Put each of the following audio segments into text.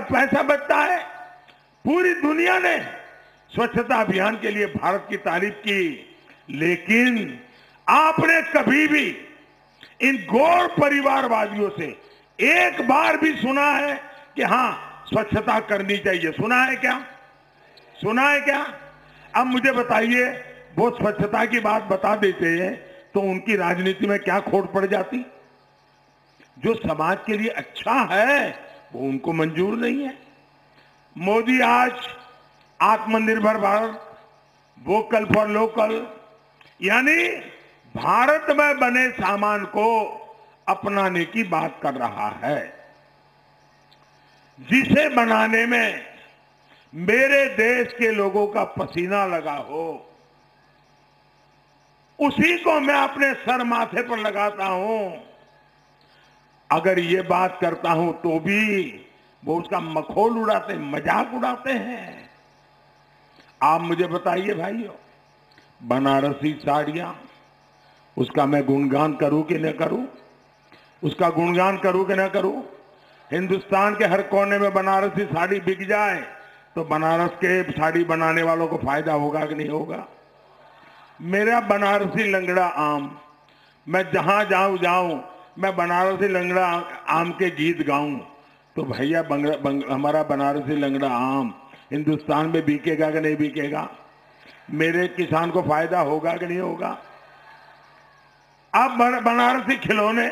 पैसा बचता है। पूरी दुनिया ने स्वच्छता अभियान के लिए भारत की तारीफ की, लेकिन आपने कभी भी इन गौर परिवारवादियों से एक बार भी सुना है कि हां स्वच्छता करनी चाहिए? सुना है क्या? सुना है क्या? अब मुझे बताइए, वो स्वच्छता की बात बता देते हैं तो उनकी राजनीति में क्या खोट पड़ जाती? जो समाज के लिए अच्छा है वो उनको मंजूर नहीं है। मोदी आज आत्मनिर्भर भारत, वोकल फॉर लोकल, यानी भारत में बने सामान को अपनाने की बात कर रहा है। जिसे बनाने में मेरे देश के लोगों का पसीना लगा हो, उसी को मैं अपने सर माथे पर लगाता हूं। अगर ये बात करता हूं तो भी वो उसका मखौल उड़ाते, मजाक उड़ाते हैं। आप मुझे बताइए भाइयों, बनारसी साड़ियां, उसका मैं गुणगान करूं कि न करूं? उसका गुणगान करूं कि न करूं? हिंदुस्तान के हर कोने में बनारसी साड़ी बिक जाए तो बनारस के साड़ी बनाने वालों को फायदा होगा कि नहीं होगा? मेरा बनारसी लंगड़ा आम, मैं जहां जाऊं मैं बनारसी लंगड़ा आम के गीत गाऊं तो भैया हमारा बनारसी लंगड़ा आम हिंदुस्तान में बिकेगा कि नहीं बिकेगा? मेरे किसान को फायदा होगा कि नहीं होगा? अब बनारसी खिलौने,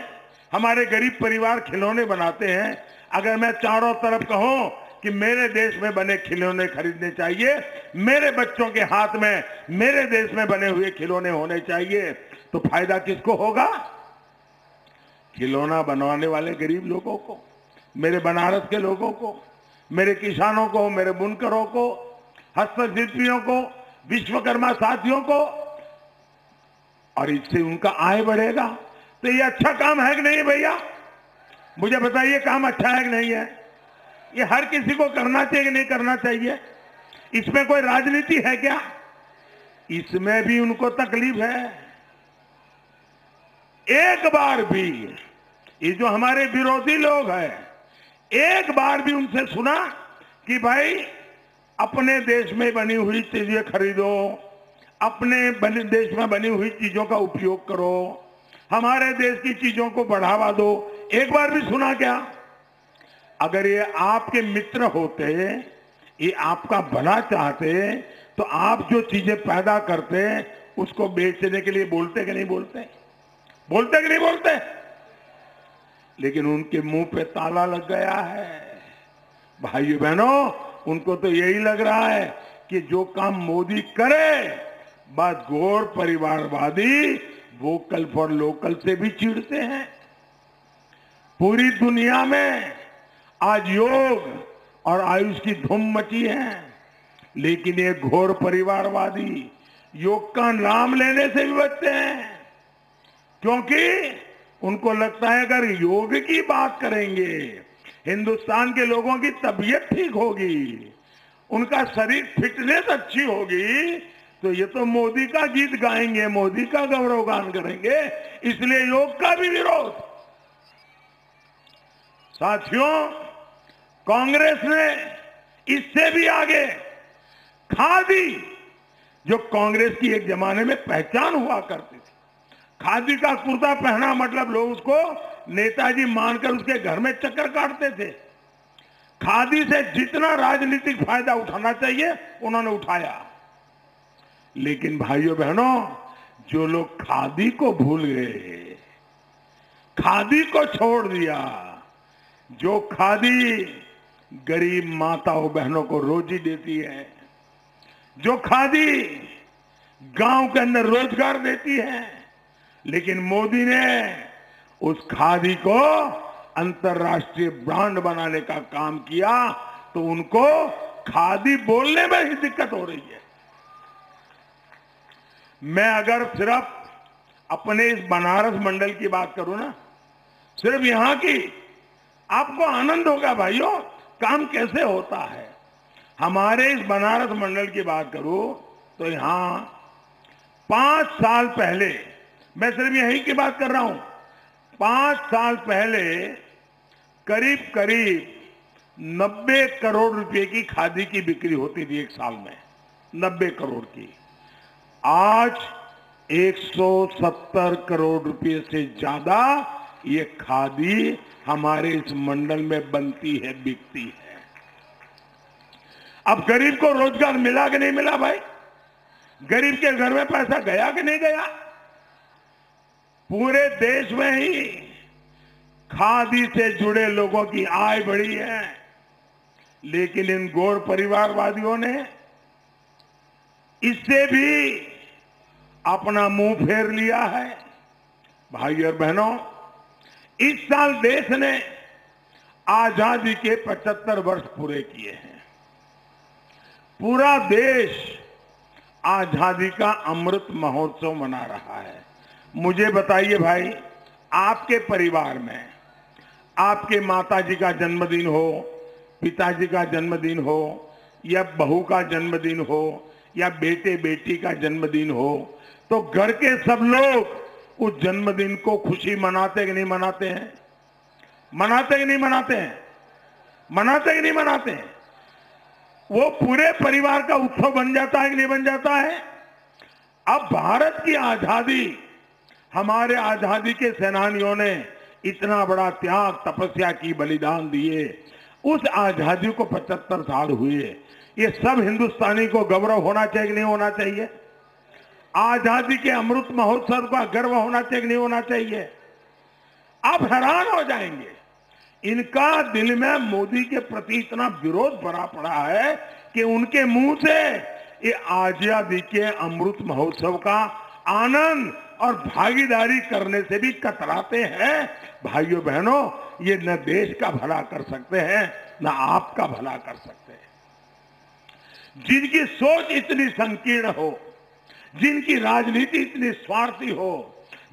हमारे गरीब परिवार खिलौने बनाते हैं। अगर मैं चारों तरफ कहूं कि मेरे देश में बने खिलौने खरीदने चाहिए, मेरे बच्चों के हाथ में मेरे देश में बने हुए खिलौने होने चाहिए, तो फायदा किसको होगा? खिलौना बनवाने वाले गरीब लोगों को, मेरे बनारस के लोगों को, मेरे किसानों को, मेरे बुनकरों को, हस्तशिल्पियों को, विश्वकर्मा साथियों को, और इससे उनका आय बढ़ेगा। तो ये अच्छा काम है कि नहीं भैया? मुझे बताइए, काम अच्छा है कि नहीं है? ये हर किसी को करना चाहिए कि नहीं करना चाहिए? इसमें कोई राजनीति है क्या? इसमें भी उनको तकलीफ है। एक बार भी ये जो हमारे विरोधी लोग हैं, एक बार भी उनसे सुना कि भाई अपने देश में बनी हुई चीजें खरीदो, अपने देश में बनी हुई चीजों का उपयोग करो, हमारे देश की चीजों को बढ़ावा दो? एक बार भी सुना क्या? अगर ये आपके मित्र होते, ये आपका भला चाहते, तो आप जो चीजें पैदा करते उसको बेचने के लिए बोलते कि नहीं बोलते? बोलते कि नहीं बोलते? लेकिन उनके मुंह पे ताला लग गया है। भाइयों बहनों, उनको तो यही लग रहा है कि जो काम मोदी करे, बस गौर परिवारवादी वोकल फॉर लोकल से भी चिढ़ते हैं। पूरी दुनिया में आज योग और आयुष की धूम मची है, लेकिन ये घोर परिवारवादी योग का नाम लेने से भी बचते हैं, क्योंकि उनको लगता है अगर योग की बात करेंगे, हिंदुस्तान के लोगों की तबीयत ठीक होगी, उनका शरीर फिटनेस अच्छी होगी, तो ये तो मोदी का गीत गाएंगे, मोदी का गौरव गान करेंगे, इसलिए योग का भी विरोध। साथियों, कांग्रेस ने इससे भी आगे खादी, जो कांग्रेस की एक जमाने में पहचान हुआ करती थी, खादी का कुर्ता पहना मतलब लोग उसको नेताजी मानकर उसके घर में चक्कर काटते थे। खादी से जितना राजनीतिक फायदा उठाना चाहिए उन्होंने उठाया। लेकिन भाइयों बहनों, जो लोग खादी को भूल गए, खादी को छोड़ दिया, जो खादी गरीब माताओं बहनों को रोजी देती है, जो खादी गांव के अंदर रोजगार देती है, लेकिन मोदी ने उस खादी को अंतर्राष्ट्रीय ब्रांड बनाने का काम किया, तो उनको खादी बोलने में ही दिक्कत हो रही है। मैं अगर सिर्फ अपने इस बनारस मंडल की बात करूं ना, सिर्फ यहां की, आपको आनंद होगा भाइयों काम कैसे होता है। हमारे इस बनारस मंडल की बात करूं तो यहां 5 साल पहले, मैं सिर्फ यहीं की बात कर रहा हूं, 5 साल पहले करीब करीब 90 करोड़ रुपए की खादी की बिक्री होती थी एक साल में, 90 करोड़ की। आज 170 करोड़ रुपए से ज्यादा ये खादी हमारे इस मंडल में बनती है, बिकती है। अब गरीब को रोजगार मिला कि नहीं मिला भाई? गरीब के घर में पैसा गया कि नहीं गया? पूरे देश में ही खादी से जुड़े लोगों की आय बढ़ी है, लेकिन इन गौर परिवारवादियों ने इससे भी अपना मुंह फेर लिया है। भाई और बहनों, इस साल देश ने आजादी के 75 वर्ष पूरे किए हैं। पूरा देश आजादी का अमृत महोत्सव मना रहा है। मुझे बताइए भाई, आपके परिवार में आपके माताजी का जन्मदिन हो, पिताजी का जन्मदिन हो, या बहू का जन्मदिन हो, या बेटे बेटी का जन्मदिन हो, तो घर के सब लोग उस जन्मदिन को खुशी मनाते कि नहीं मनाते हैं? मनाते कि नहीं मनाते हैं? मनाते कि नहीं मनाते हैं? वो पूरे परिवार का उत्सव बन जाता है कि नहीं बन जाता है? अब भारत की आजादी, हमारे आजादी के सेनानियों ने इतना बड़ा त्याग, तपस्या की, बलिदान दिए, उस आजादी को 75 साल हुए। ये सब हिंदुस्तानी को गौरव होना चाहिए कि नहीं होना चाहिए? आजादी के अमृत महोत्सव का गर्व होना चाहिए कि नहीं होना चाहिए? आप हैरान हो जाएंगे, इनका दिल में मोदी के प्रति इतना विरोध भरा पड़ा है कि उनके मुंह से ये आजादी के अमृत महोत्सव का आनंद और भागीदारी करने से भी कतराते हैं। भाइयों बहनों, ये न देश का भला कर सकते हैं, न आपका भला कर सकते हैं। जिनकी सोच इतनी संकीर्ण हो, जिनकी राजनीति इतनी स्वार्थी हो,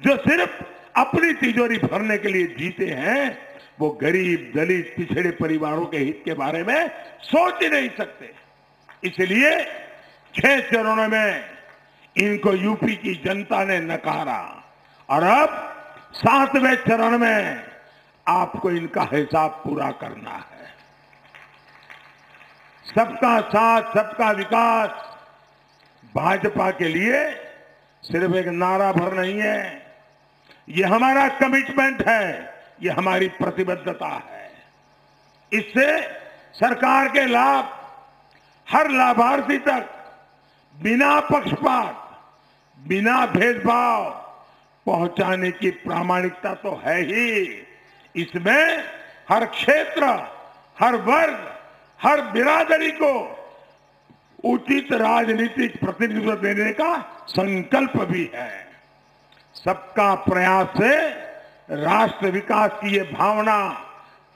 जो सिर्फ अपनी तिजोरी भरने के लिए जीते हैं, वो गरीब, दलित, पिछड़े परिवारों के हित के बारे में सोच ही नहीं सकते। इसलिए 6 चरणों में इनको यूपी की जनता ने नकारा, और अब 7वें चरण में आपको इनका हिसाब पूरा करना है। सबका साथ, सबका विकास भाजपा के लिए सिर्फ एक नारा भर नहीं है, ये हमारा कमिटमेंट है, ये हमारी प्रतिबद्धता है। इससे सरकार के लाभ हर लाभार्थी तक बिना पक्षपात, बिना भेदभाव पहुंचाने की प्रामाणिकता तो है ही। इसमें हर क्षेत्र, हर वर्ग, हर बिरादरी को उचित राजनीतिक प्रतिनिधित्व देने का संकल्प भी है। सबका प्रयास से राष्ट्र विकास की ये भावना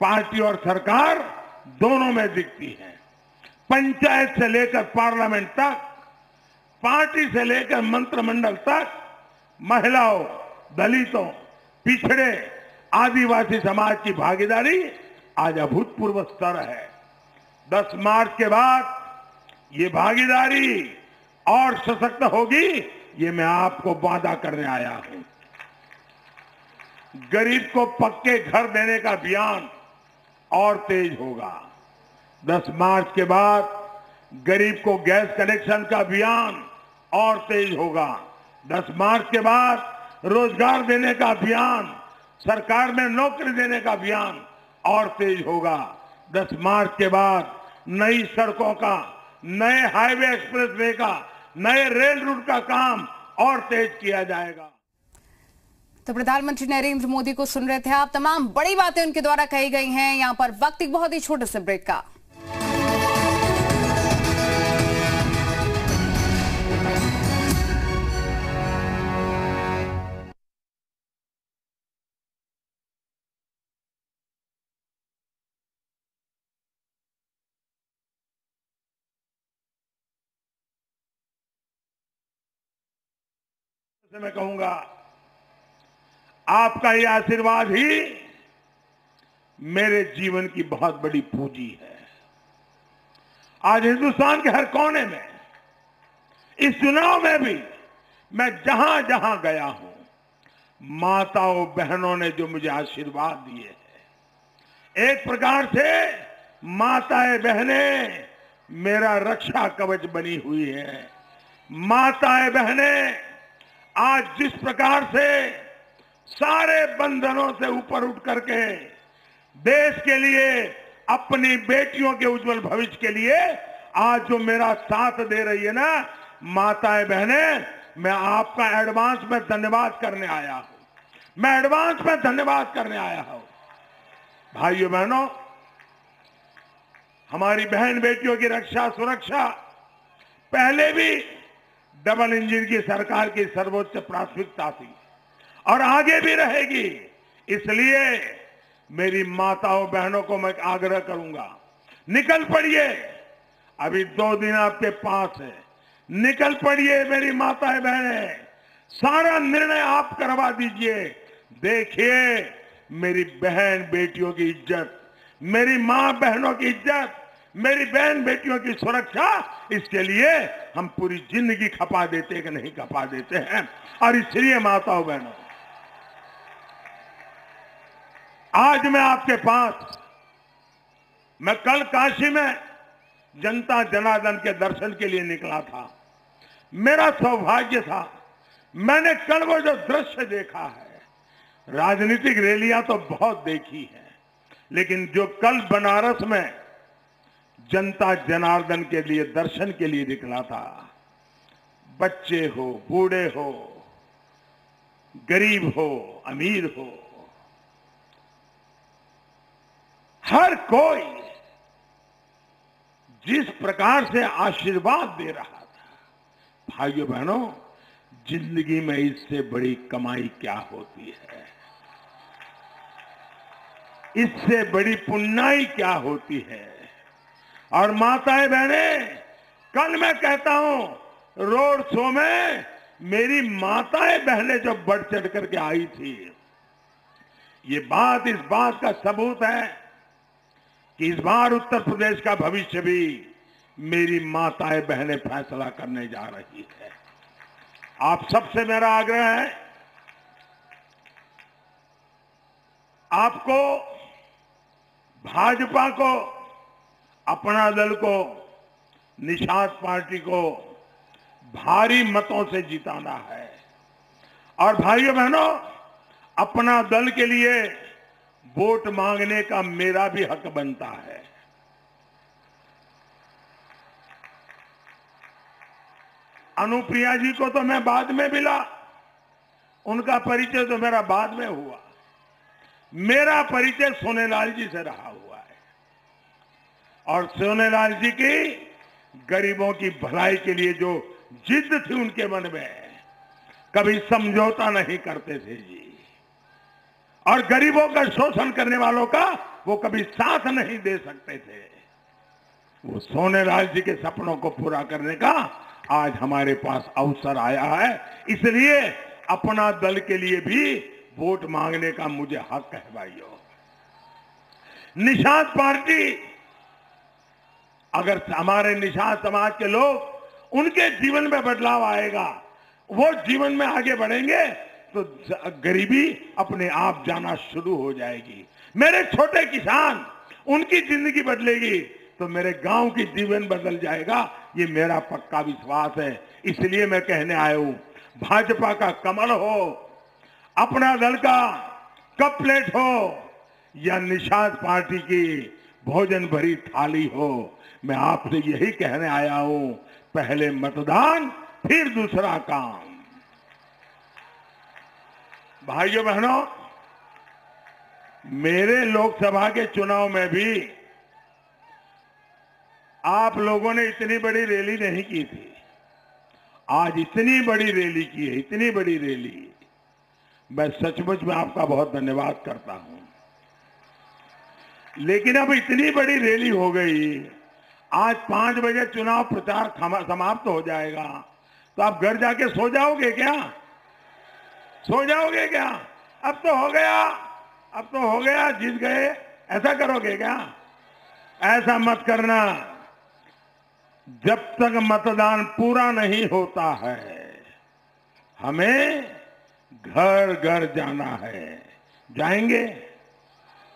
पार्टी और सरकार दोनों में दिखती है। पंचायत से लेकर पार्लियामेंट तक, पार्टी से लेकर मंत्रिमंडल तक, महिलाओं, दलितों, पिछड़े, आदिवासी समाज की भागीदारी आज अभूतपूर्व स्तर है। 10 मार्च के बाद ये भागीदारी और सशक्त होगी, ये मैं आपको वादा करने आया हूं। गरीब को पक्के घर देने का अभियान और तेज होगा। 10 मार्च के बाद गरीब को गैस कनेक्शन का अभियान और तेज होगा। 10 मार्च के बाद रोजगार देने का अभियान, सरकार में नौकरी देने का अभियान और तेज होगा। 10 मार्च के बाद नई सड़कों का, नए हाईवे एक्सप्रेसवे का, नए रेल रूट का काम और तेज किया जाएगा। तो प्रधानमंत्री नरेंद्र मोदी को सुन रहे थे आप। तमाम बड़ी बातें उनके द्वारा कही गई हैं। यहाँ पर वक्त एक बहुत ही छोटे से ब्रेक का। मैं कहूंगा, आपका ये आशीर्वाद ही मेरे जीवन की बहुत बड़ी पूंजी है। आज हिंदुस्तान के हर कोने में, इस चुनाव में भी मैं जहां जहां गया हूं, माताओं बहनों ने जो मुझे आशीर्वाद दिए हैं, एक प्रकार से माताएं बहनें मेरा रक्षा कवच बनी हुई है। माताएं बहनें आज जिस प्रकार से सारे बंधनों से ऊपर उठ करके देश के लिए, अपनी बेटियों के उज्जवल भविष्य के लिए आज जो मेरा साथ दे रही है ना माताएं बहनें, मैं आपका एडवांस में धन्यवाद करने आया हूं। मैं एडवांस में धन्यवाद करने आया हूं। भाइयों बहनों, हमारी बहन बेटियों की रक्षा सुरक्षा पहले भी डबल इंजन की सरकार की सर्वोच्च प्राथमिकता थी और आगे भी रहेगी। इसलिए मेरी माताओं बहनों को मैं आग्रह करूंगा, निकल पड़िए। अभी 2 दिन आपके पास है, निकल पड़िए मेरी माताएं बहनें, सारा निर्णय आप करवा दीजिए। देखिए मेरी बहन बेटियों की इज्जत, मेरी मां बहनों की इज्जत, मेरी बहन बेटियों की सुरक्षा, इसके लिए हम पूरी जिंदगी खपा देते कि नहीं खपा देते हैं। और इसलिए माताओं बहनों, आज मैं आपके पास, मैं कल काशी में जनता जनार्दन के दर्शन के लिए निकला था। मेरा सौभाग्य था, मैंने कल वो जो दृश्य देखा है, राजनीतिक रैलियां तो बहुत देखी है, लेकिन जो कल बनारस में जनता जनार्दन के लिए दर्शन के लिए निकला था, बच्चे हो, बूढ़े हो, गरीब हो, अमीर हो, हर कोई जिस प्रकार से आशीर्वाद दे रहा था, भाइयों बहनों, जिंदगी में इससे बड़ी कमाई क्या होती है, इससे बड़ी पुण्याई क्या होती है। और माताएं बहनें, कल मैं कहता हूं रोड शो में मेरी माताएं बहनें जो बढ़ चढ़ करके आई थी, ये बात इस बात का सबूत है कि इस बार उत्तर प्रदेश का भविष्य भी मेरी माताएं बहनें फैसला करने जा रही है। आप सबसे मेरा आग्रह है, आपको, भाजपा को, अपना दल को, निषाद पार्टी को भारी मतों से जिताना है। और भाइयों बहनों, अपना दल के लिए वोट मांगने का मेरा भी हक बनता है। अनुप्रिया जी को तो मैं बाद में मिला, उनका परिचय तो मेरा बाद में हुआ। मेरा परिचय सोनेलाल जी से रहा हुआ है और सोनेलाल जी की गरीबों की भलाई के लिए जो जिद थी उनके मन में, कभी समझौता नहीं करते थे जी। और गरीबों का शोषण करने वालों का वो कभी साथ नहीं दे सकते थे। वो सोनेलाल जी के सपनों को पूरा करने का आज हमारे पास अवसर आया है। इसलिए अपना दल के लिए भी वोट मांगने का मुझे हक है। भाइयों, निषाद पार्टी, अगर हमारे निषाद समाज के लोग, उनके जीवन में बदलाव आएगा, वो जीवन में आगे बढ़ेंगे तो गरीबी अपने आप जाना शुरू हो जाएगी। मेरे छोटे किसान, उनकी जिंदगी बदलेगी तो मेरे गांव की जीवन बदल जाएगा, ये मेरा पक्का विश्वास है। इसलिए मैं कहने आया हूं, भाजपा का कमल हो, अपना दल का कप प्लेट हो, या निषाद पार्टी की भोजन भरी थाली हो, मैं आपसे यही कहने आया हूं, पहले मतदान फिर दूसरा काम। भाइयों बहनों, मेरे लोकसभा के चुनाव में भी आप लोगों ने इतनी बड़ी रैली नहीं की थी। आज इतनी बड़ी रैली की है, इतनी बड़ी रैली। मैं सचमुच में आपका बहुत धन्यवाद करता हूं। लेकिन अब इतनी बड़ी रैली हो गई, आज 5 बजे चुनाव प्रचार समाप्त हो जाएगा, तो आप घर जाके सो जाओगे क्या? सो जाओगे क्या? अब तो हो गया, अब तो हो गया, जीत गए, ऐसा करोगे क्या? ऐसा मत करना। जब तक मतदान पूरा नहीं होता है, हमें घर घर जाना है। जाएंगे,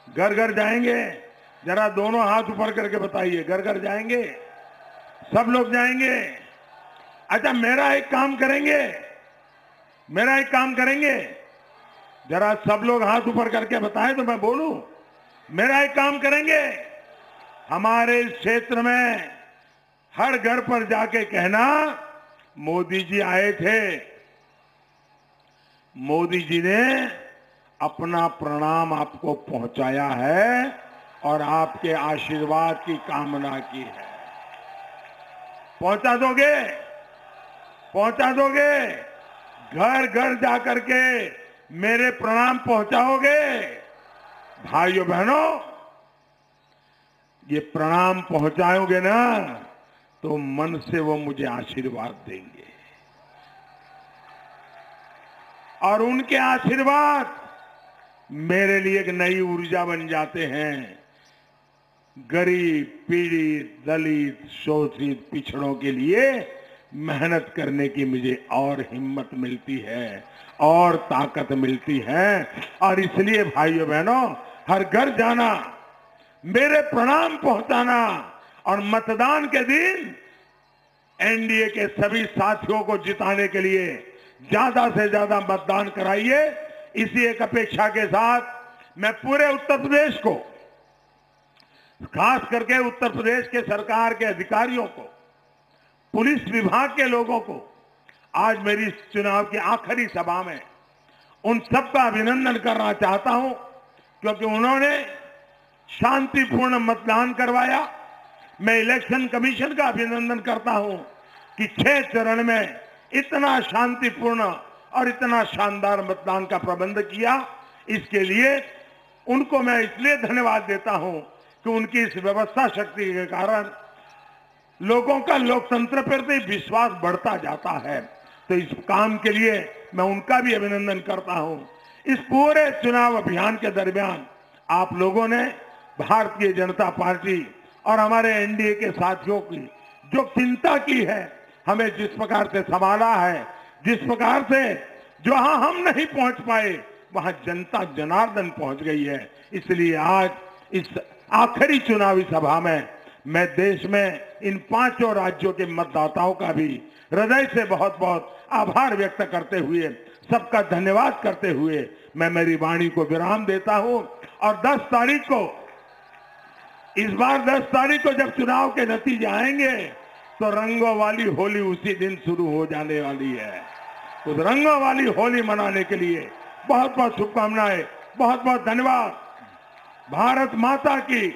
घर घर जाएंगे, जरा दोनों हाथ ऊपर करके बताइए, घर घर जाएंगे, सब लोग जाएंगे। अच्छा, मेरा एक काम करेंगे, जरा सब लोग हाथ ऊपर करके बताएं तो मैं बोलूं। मेरा एक काम करेंगे, हमारे इस क्षेत्र में हर घर पर जाके कहना, मोदी जी आए थे, मोदी जी ने अपना प्रणाम आपको पहुंचाया है और आपके आशीर्वाद की कामना की है। पहुंचा दोगे? घर घर जाकर के मेरे प्रणाम पहुंचाओगे? भाइयों बहनों, ये प्रणाम पहुंचाओगे ना तो मन से वो मुझे आशीर्वाद देंगे और उनके आशीर्वाद मेरे लिए एक नई ऊर्जा बन जाते हैं। गरीब, पीड़ित, दलित, शोषित, पिछड़ों के लिए मेहनत करने की मुझे और हिम्मत मिलती है और ताकत मिलती है। और इसलिए भाइयों बहनों, हर घर जाना, मेरे प्रणाम पहुंचाना और मतदान के दिन एनडीए के सभी साथियों को जिताने के लिए ज्यादा से ज्यादा मतदान कराइए। इसी एक अपेक्षा के साथ मैं पूरे उत्तर प्रदेश को, खास करके उत्तर प्रदेश के सरकार के अधिकारियों को, पुलिस विभाग के लोगों को, आज मेरी इस चुनाव की आखिरी सभा में उन सबका अभिनंदन करना चाहता हूं, क्योंकि उन्होंने शांतिपूर्ण मतदान करवाया। मैं इलेक्शन कमीशन का अभिनंदन करता हूं कि 6 चरण में इतना शांतिपूर्ण और इतना शानदार मतदान का प्रबंध किया। इसके लिए उनको मैं इसलिए धन्यवाद देता हूं कि उनकी इस व्यवस्था शक्ति के कारण लोगों का लोकतंत्र पर भी विश्वास बढ़ता जाता है। तो इस काम के लिए मैं उनका भी अभिनंदन करता हूं। इस पूरे चुनाव अभियान के दरमियान आप लोगों ने भारतीय जनता पार्टी और हमारे एनडीए के साथियों की जो चिंता की है, हमें जिस प्रकार से संभाला है, जिस प्रकार से जहां हम नहीं पहुंच पाए वहां जनता जनार्दन पहुंच गई है। इसलिए आज इस आखिरी चुनावी सभा में मैं देश में इन 5 राज्यों के मतदाताओं का भी हृदय से बहुत बहुत आभार व्यक्त करते हुए, सबका धन्यवाद करते हुए मैं मेरी वाणी को विराम देता हूं। और 10 तारीख को, इस बार 10 तारीख को जब चुनाव के नतीजे आएंगे तो रंगों वाली होली उसी दिन शुरू हो जाने वाली है। तो रंगों वाली होली मनाने के लिए बहुत बहुत शुभकामनाएं, बहुत बहुत धन्यवाद। भारत माता की